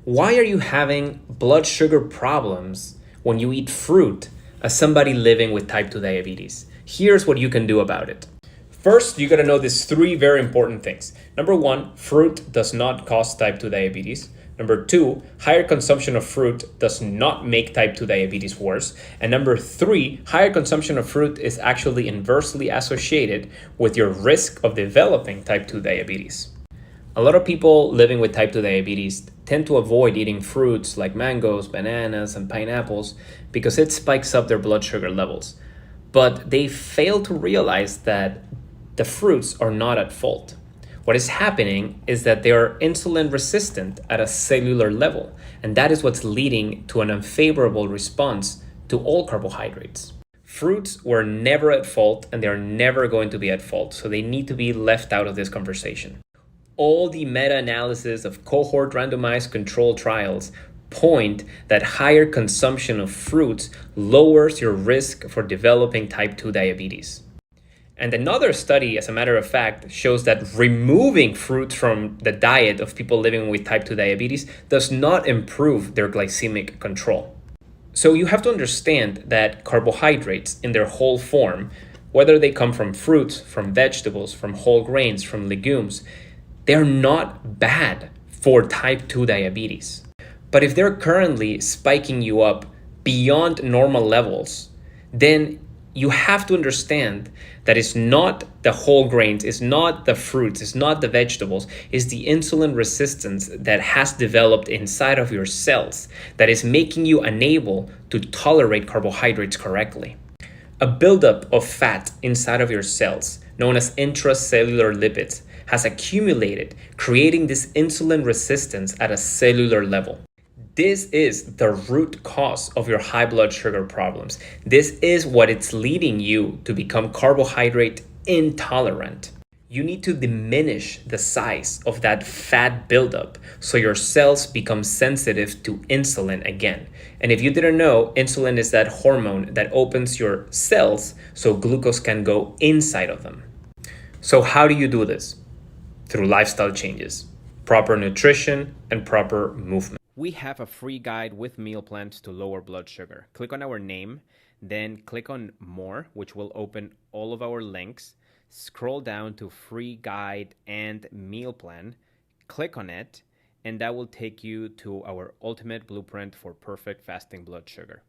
Why are you having blood sugar problems when you eat fruit as somebody living with type 2 diabetes? Here's what you can do about it. First, you gotta know these three very important things. Number one, fruit does not cause type 2 diabetes. Number two, higher consumption of fruit does not make type 2 diabetes worse. And number three, higher consumption of fruit is actually inversely associated with your risk of developing type 2 diabetes. A lot of people living with type 2 diabetes tend to avoid eating fruits like mangoes, bananas, and pineapples because it spikes up their blood sugar levels. But they fail to realize that the fruits are not at fault. What is happening is that they are insulin resistant at a cellular level, and that is what's leading to an unfavorable response to all carbohydrates. Fruits were never at fault, and they're never going to be at fault, so they need to be left out of this conversation. All the meta-analysis of cohort randomized control trials point that higher consumption of fruits lowers your risk for developing type 2 diabetes. And another study, as a matter of fact, shows that removing fruits from the diet of people living with type 2 diabetes does not improve their glycemic control. So you have to understand that carbohydrates in their whole form, whether they come from fruits, from vegetables, from whole grains, from legumes, they're not bad for type 2 diabetes. But if they're currently spiking you up beyond normal levels, then you have to understand that it's not the whole grains, it's not the fruits, it's not the vegetables, it's the insulin resistance that has developed inside of your cells that is making you unable to tolerate carbohydrates correctly. A buildup of fat inside of your cells, known as intracellular lipids, has accumulated, creating this insulin resistance at a cellular level. This is the root cause of your high blood sugar problems. This is what it's leading you to become carbohydrate intolerant. You need to diminish the size of that fat buildup so your cells become sensitive to insulin again. And if you didn't know, insulin is that hormone that opens your cells so glucose can go inside of them. So how do you do this? Through lifestyle changes, proper nutrition, and proper movement. We have a free guide with meal plans to lower blood sugar. Click on our name, then click on more, which will open all of our links. Scroll down to free guide and meal plan, click on it, and that will take you to our ultimate blueprint for perfect fasting blood sugar.